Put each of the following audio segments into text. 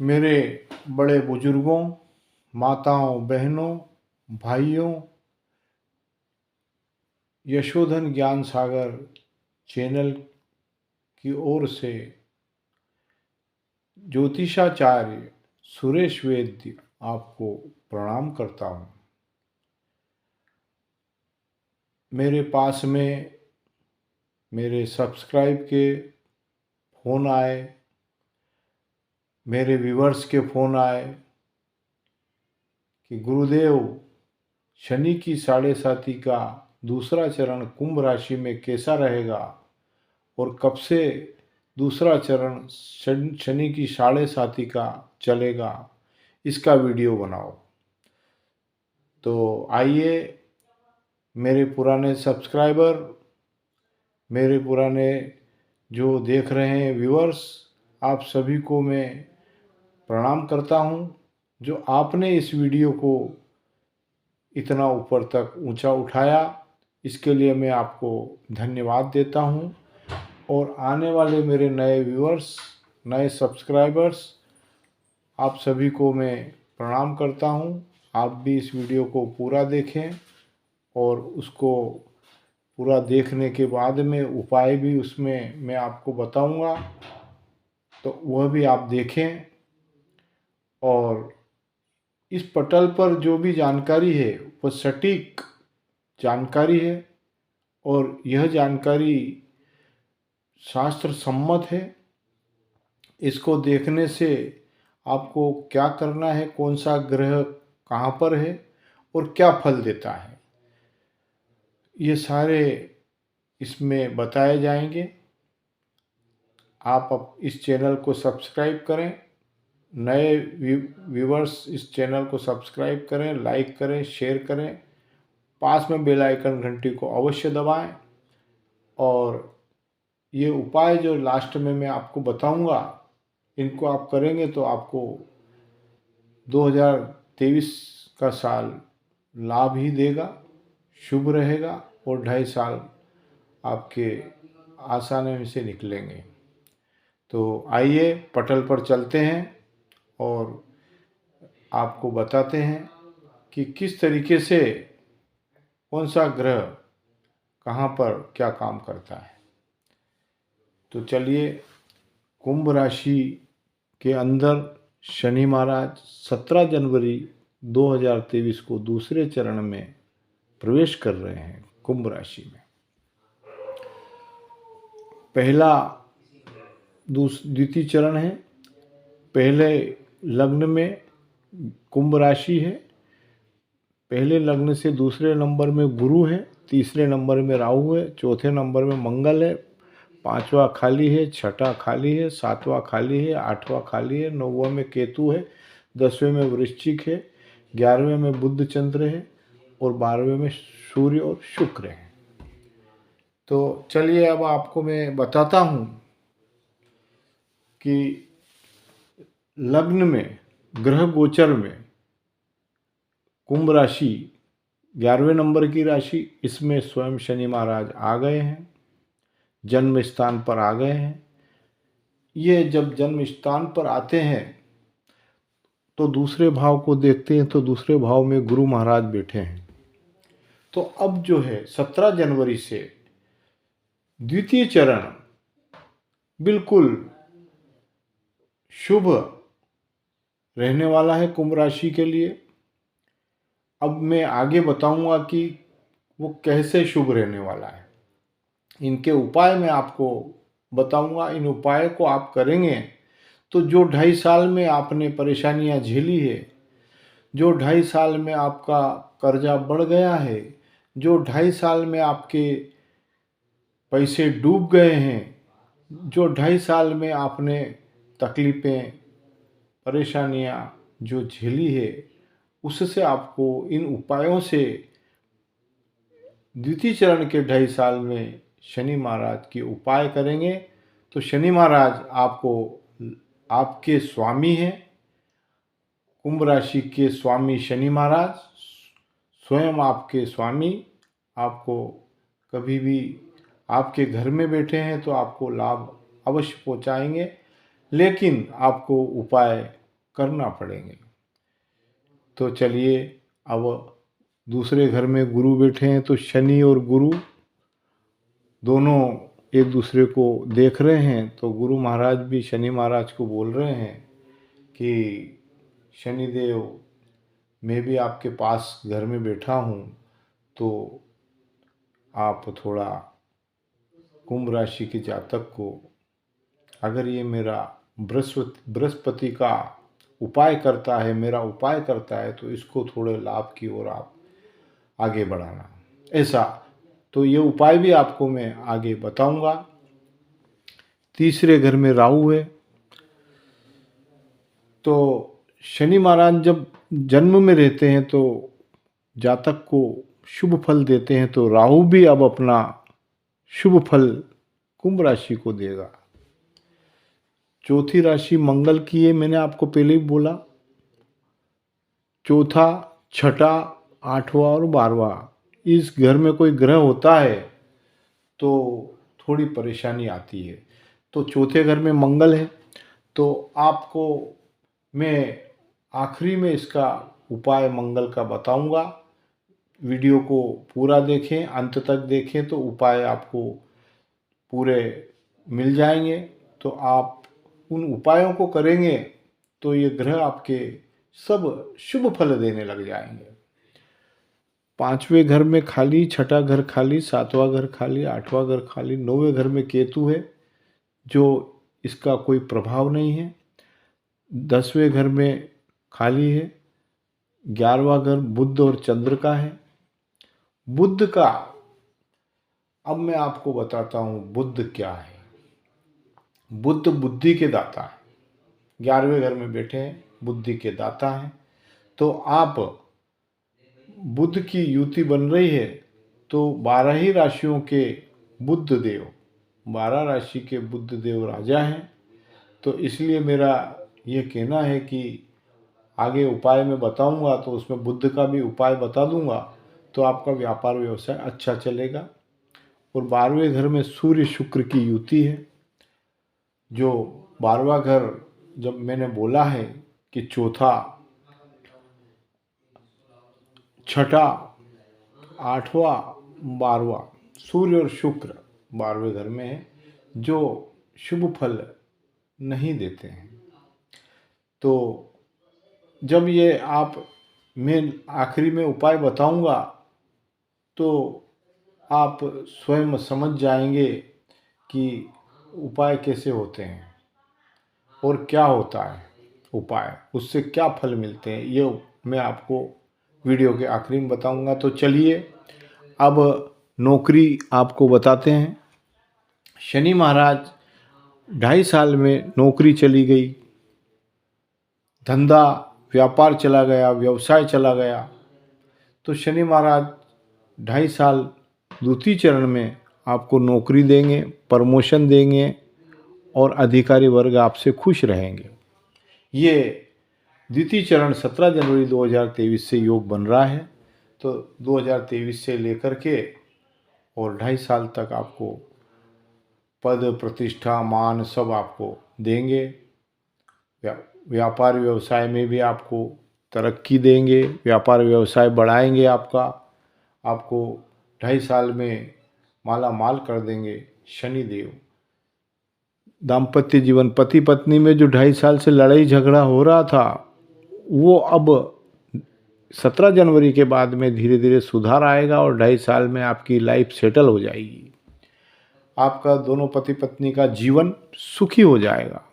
मेरे बड़े बुजुर्गों, माताओं, बहनों, भाइयों, यशोधन ज्ञान सागर चैनल की ओर से ज्योतिषाचार्य सुरेश वैद्य आपको प्रणाम करता हूँ। मेरे पास में मेरे सब्सक्राइब के फ़ोन आए, मेरे व्यूअर्स के फ़ोन आए कि गुरुदेव, शनि की साढ़े साती का दूसरा चरण कुंभ राशि में कैसा रहेगा और कब से दूसरा चरण शनि की साढ़े साती का चलेगा, इसका वीडियो बनाओ। तो आइए, मेरे पुराने सब्सक्राइबर, मेरे पुराने जो देख रहे हैं व्यूअर्स, आप सभी को मैं प्रणाम करता हूं। जो आपने इस वीडियो को इतना ऊपर तक ऊंचा उठाया, इसके लिए मैं आपको धन्यवाद देता हूं। और आने वाले मेरे नए व्यूअर्स, नए सब्सक्राइबर्स, आप सभी को मैं प्रणाम करता हूं। आप भी इस वीडियो को पूरा देखें और उसको पूरा देखने के बाद में उपाय भी उसमें मैं आपको बताऊंगा, तो वह भी आप देखें। और इस पटल पर जो भी जानकारी है वह सटीक जानकारी है और यह जानकारी शास्त्र सम्मत है। इसको देखने से आपको क्या करना है, कौन सा ग्रह कहाँ पर है और क्या फल देता है, ये सारे इसमें बताए जाएंगे। आप इस चैनल को सब्सक्राइब करें, नए व्यूवर्स इस चैनल को सब्सक्राइब करें, लाइक करें, शेयर करें, पास में बेल आइकन घंटी को अवश्य दबाएं। और ये उपाय जो लास्ट में मैं आपको बताऊंगा, इनको आप करेंगे तो आपको 2023 का साल लाभ ही देगा, शुभ रहेगा और 2.5 साल आपके आसानी से निकलेंगे। तो आइए पटल पर चलते हैं और आपको बताते हैं कि किस तरीके से कौन सा ग्रह कहाँ पर क्या काम करता है। तो चलिए, कुंभ राशि के अंदर शनि महाराज 17 जनवरी 2023 को दूसरे चरण में प्रवेश कर रहे हैं कुंभ राशि में। पहला द्वितीय चरण है। पहले लग्न में कुंभ राशि है, पहले लग्न से दूसरे नंबर में गुरु है, तीसरे नंबर में राहु है, चौथे नंबर में मंगल है, पांचवा खाली है, छठा खाली है, सातवां खाली है, आठवां खाली है, नौवां में केतु है, 10वें में वृश्चिक है, 11वें में बुध चंद्र है और 12वें में सूर्य और शुक्र है। तो चलिए, अब आपको मैं बताता हूँ कि लग्न में ग्रह गोचर में कुंभ राशि 11वें नंबर की राशि, इसमें स्वयं शनि महाराज आ गए हैं, जन्म स्थान पर आ गए हैं। ये जब जन्म स्थान पर आते हैं तो दूसरे भाव को देखते हैं, तो दूसरे भाव में गुरु महाराज बैठे हैं। तो अब जो है 17 जनवरी से द्वितीय चरण बिल्कुल शुभ रहने वाला है कुंभ राशि के लिए। अब मैं आगे बताऊंगा कि वो कैसे शुभ रहने वाला है। इनके उपाय मैं आपको बताऊंगा। इन उपाय को आप करेंगे तो जो 2.5 साल में आपने परेशानियां झेली है, जो 2.5 साल में आपका कर्जा बढ़ गया है, जो 2.5 साल में आपके पैसे डूब गए हैं, जो 2.5 साल में आपने तकलीफ़ें, परेशानियां जो झेली है, उससे आपको इन उपायों से द्वितीय चरण के 2.5 साल में शनि महाराज के उपाय करेंगे तो शनि महाराज आपको, आपके स्वामी हैं। कुंभ राशि के स्वामी शनि महाराज स्वयं आपके स्वामी आपको कभी भी आपके घर में बैठे हैं तो आपको लाभ अवश्य पहुंचाएंगे। लेकिन आपको उपाय करना पड़ेंगे। तो चलिए, अब दूसरे घर में गुरु बैठे हैं, तो शनि और गुरु दोनों एक दूसरे को देख रहे हैं। तो गुरु महाराज भी शनि महाराज को बोल रहे हैं कि शनिदेव, मैं भी आपके पास घर में बैठा हूँ, तो आप थोड़ा कुंभ राशि के जातक को, अगर ये मेरा बृहस्पति का उपाय करता है, मेरा उपाय करता है, तो इसको थोड़े लाभ की ओर आप आगे बढ़ाना। ऐसा तो ये उपाय भी आपको मैं आगे बताऊंगा। तीसरे घर में राहु है, तो शनि महाराज जब जन्म में रहते हैं तो जातक को शुभ फल देते हैं, तो राहु भी अब अपना शुभ फल कुंभ राशि को देगा। चौथी राशि मंगल की है, मैंने आपको पहले ही बोला। चौथा, छठा, आठवां और 12वां, इस घर में कोई ग्रह होता है तो थोड़ी परेशानी आती है। तो चौथे घर में मंगल है, तो आपको मैं आखिरी में इसका उपाय मंगल का बताऊंगा। वीडियो को पूरा देखें, अंत तक देखें, तो उपाय आपको पूरे मिल जाएंगे। तो आप उन उपायों को करेंगे तो ये ग्रह आपके सब शुभ फल देने लग जाएंगे। पांचवें घर में खाली, छठा घर खाली, सातवां घर खाली, आठवां घर खाली, नौवें घर में केतु है, जो इसका कोई प्रभाव नहीं है। 10वें घर में खाली है। 11वां घर बुध और चंद्र का है। बुध का, अब मैं आपको बताता हूँ बुध क्या है। बुध बुद्धि के दाता है, 11वें घर में बैठे हैं, बुद्धि के दाता हैं। तो आप बुध की युति बन रही है, तो 12 ही राशियों के बुध देव, 12 राशि के बुध देव राजा हैं। तो इसलिए मेरा ये कहना है कि आगे उपाय मैं बताऊंगा, तो उसमें बुध का भी उपाय बता दूंगा, तो आपका व्यापार व्यवसाय अच्छा चलेगा। और 12वें घर में सूर्य शुक्र की युति है, जो 12वां घर, जब मैंने बोला है कि चौथा, छठा, आठवां, 12वां, सूर्य और शुक्र 12वें घर में है, जो शुभ फल नहीं देते हैं। तो जब ये मैं आखिरी में उपाय बताऊंगा, तो आप स्वयं समझ जाएंगे कि उपाय कैसे होते हैं और क्या होता है उपाय, उससे क्या फल मिलते हैं, ये मैं आपको वीडियो के आखिरी में बताऊंगा। तो चलिए, अब नौकरी आपको बताते हैं। शनि महाराज 2.5 साल में नौकरी चली गई, धंधा व्यापार चला गया, व्यवसाय चला गया। तो शनि महाराज 2.5 साल द्वितीय चरण में आपको नौकरी देंगे, प्रमोशन देंगे और अधिकारी वर्ग आपसे खुश रहेंगे। ये द्वितीय चरण 17 जनवरी 2023 से योग बन रहा है। तो 2023 से लेकर के और 2.5 साल तक आपको पद, प्रतिष्ठा, मान सब आपको देंगे। व्यापार व्यवसाय में भी आपको तरक्की देंगे, व्यापार व्यवसाय बढ़ाएंगे आपको 2.5 साल में माला माल कर देंगे शनिदेव। दाम्पत्य जीवन, पति पत्नी में जो 2.5 साल से लड़ाई झगड़ा हो रहा था, वो अब 17 जनवरी के बाद में धीरे धीरे सुधार आएगा और 2.5 साल में आपकी लाइफ सेटल हो जाएगी। आपका दोनों पति पत्नी का जीवन सुखी हो जाएगा।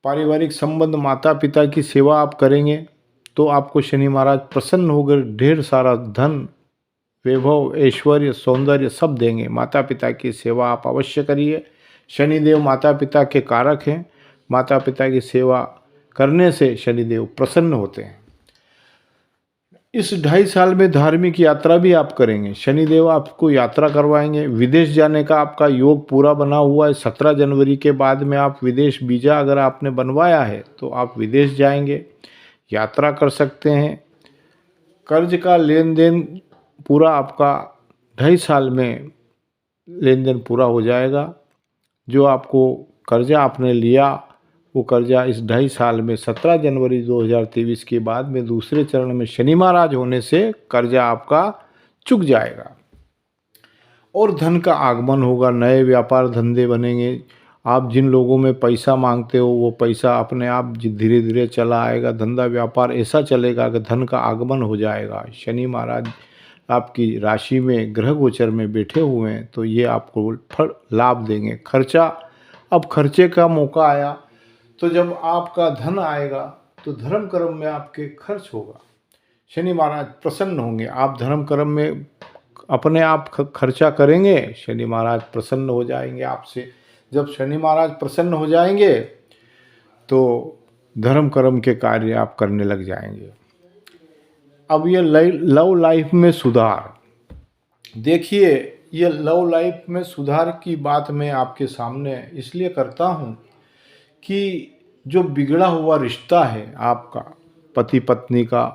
पारिवारिक संबंध, माता पिता की सेवा आप करेंगे तो आपको शनि महाराज प्रसन्न होकर ढेर सारा धन, वैभव, ऐश्वर्य, सौंदर्य सब देंगे। माता पिता की सेवा आप अवश्य करिए। शनिदेव माता पिता के कारक हैं। माता पिता की सेवा करने से शनिदेव प्रसन्न होते हैं। इस 2.5 साल में धार्मिक यात्रा भी आप करेंगे। शनिदेव आपको यात्रा करवाएंगे। विदेश जाने का आपका योग पूरा बना हुआ है। 17 जनवरी के बाद में आप विदेश वीज़ा अगर आपने बनवाया है तो आप विदेश जाएंगे, यात्रा कर सकते हैं। कर्ज का लेन देन पूरा आपका 2.5 साल में लेन देन पूरा हो जाएगा। जो आपको कर्जा आपने लिया वो कर्जा इस 2.5 साल में 17 जनवरी 2023 के बाद में दूसरे चरण में शनि महाराज होने से कर्जा आपका चुक जाएगा और धन का आगमन होगा। नए व्यापार धंधे बनेंगे। आप जिन लोगों में पैसा मांगते हो वो पैसा अपने आप धीरे धीरे चला आएगा। धंधा व्यापार ऐसा चलेगा कि धन का आगमन हो जाएगा। शनि महाराज आपकी राशि में ग्रह गोचर में बैठे हुए हैं तो ये आपको फल लाभ देंगे। खर्चा, अब खर्चे का मौका आया तो जब आपका धन आएगा तो धर्म कर्म में आपके खर्च होगा। शनि महाराज प्रसन्न होंगे। आप धर्म कर्म में अपने आप खर्चा करेंगे, शनि महाराज प्रसन्न हो जाएंगे आपसे। जब शनि महाराज प्रसन्न हो जाएंगे तो धर्म कर्म के कार्य आप करने लग जाएंगे। अब ये लव लाइफ में सुधार, देखिए ये लव लाइफ में सुधार की बात मैं आपके सामने इसलिए करता हूँ कि जो बिगड़ा हुआ रिश्ता है आपका, पति पत्नी का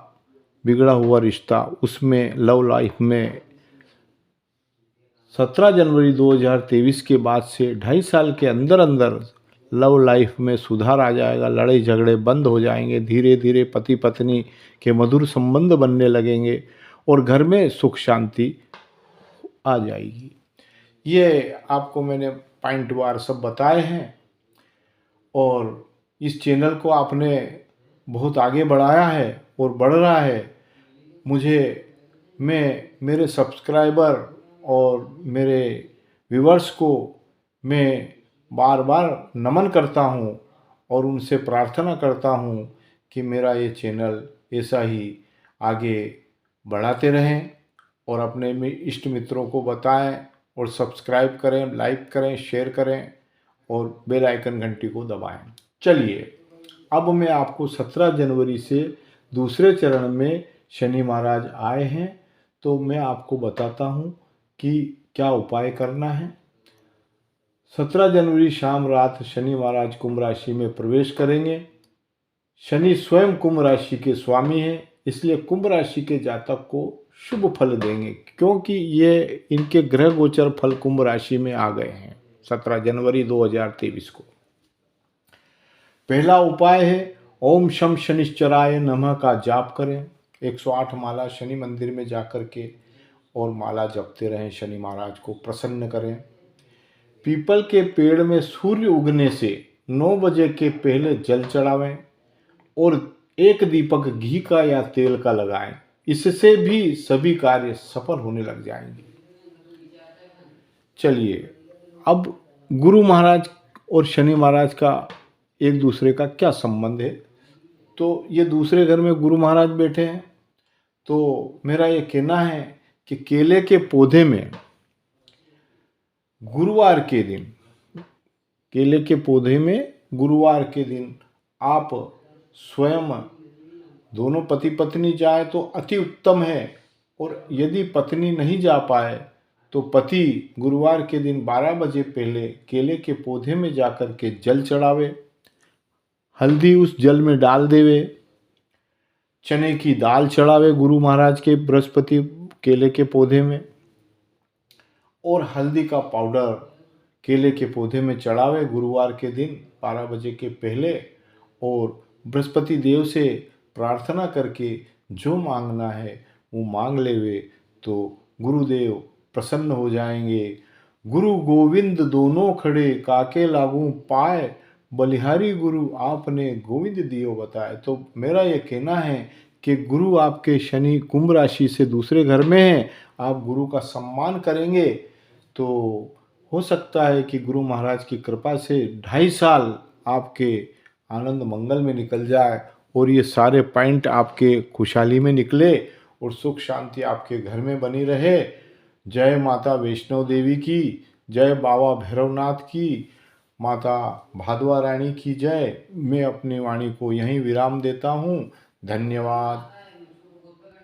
बिगड़ा हुआ रिश्ता, उसमें लव लाइफ में 17 जनवरी 2023 के बाद से 2.5 साल के अंदर अंदर लव लाइफ में सुधार आ जाएगा। लड़ाई झगड़े बंद हो जाएंगे। धीरे धीरे पति पत्नी के मधुर संबंध बनने लगेंगे और घर में सुख शांति आ जाएगी। ये आपको मैंने पॉइंट वार सब बताए हैं और इस चैनल को आपने बहुत आगे बढ़ाया है और बढ़ रहा है। मैं मेरे सब्सक्राइबर और मेरे व्यूअर्स को मैं बार बार नमन करता हूँ और उनसे प्रार्थना करता हूँ कि मेरा ये चैनल ऐसा ही आगे बढ़ाते रहें और अपने इष्ट मित्रों को बताएं और सब्सक्राइब करें, लाइक करें, शेयर करें और बेल आइकन घंटी को दबाएं। चलिए अब मैं आपको 17 जनवरी से दूसरे चरण में शनि महाराज आए हैं तो मैं आपको बताता हूँ कि क्या उपाय करना है। 17 जनवरी शाम रात शनि महाराज कुंभ राशि में प्रवेश करेंगे। शनि स्वयं कुंभ राशि के स्वामी हैं, इसलिए कुंभ राशि के जातक को शुभ फल देंगे क्योंकि ये इनके ग्रह गोचर फल कुंभ राशि में आ गए हैं 17 जनवरी 2023 को। पहला उपाय है ओम शम शनिश्चराय नमः का जाप करें। 108 माला शनि मंदिर में जाकर के और माला जपते रहें, शनि महाराज को प्रसन्न करें। पीपल के पेड़ में सूर्य उगने से 9 बजे के पहले जल चढ़ावें और एक दीपक घी का या तेल का लगाएं। इससे भी सभी कार्य सफल होने लग जाएंगे। चलिए अब गुरु महाराज और शनि महाराज का एक दूसरे का क्या संबंध है, तो ये दूसरे घर में गुरु महाराज बैठे हैं तो मेरा ये कहना है कि केले के पौधे में गुरुवार के दिन, केले के पौधे में गुरुवार के दिन आप स्वयं दोनों पति पत्नी जाए तो अति उत्तम है और यदि पत्नी नहीं जा पाए तो पति गुरुवार के दिन 12 बजे पहले केले के पौधे में जाकर के जल चढ़ावे, हल्दी उस जल में डाल देवे, चने की दाल चढ़ावे गुरु महाराज के बृहस्पति केले के पौधे में और हल्दी का पाउडर केले के पौधे में चढ़ावे गुरुवार के दिन 12 बजे के पहले और बृहस्पति देव से प्रार्थना करके जो मांगना है वो मांग लेवे तो गुरुदेव प्रसन्न हो जाएंगे। गुरु गोविंद दोनों खड़े काके लागू पाए, बलिहारी गुरु आपने गोविंद दियो बताए। तो मेरा ये कहना है कि गुरु आपके शनि कुंभ राशि से दूसरे घर में हैं, आप गुरु का सम्मान करेंगे तो हो सकता है कि गुरु महाराज की कृपा से 2.5 साल आपके आनंद मंगल में निकल जाए और ये सारे पॉइंट आपके खुशहाली में निकले और सुख शांति आपके घर में बनी रहे। जय माता वैष्णो देवी की, जय बाबा भैरवनाथ की, माता भादवा रानी की जय। मैं अपनी वाणी को यहीं विराम देता हूँ। धन्यवाद।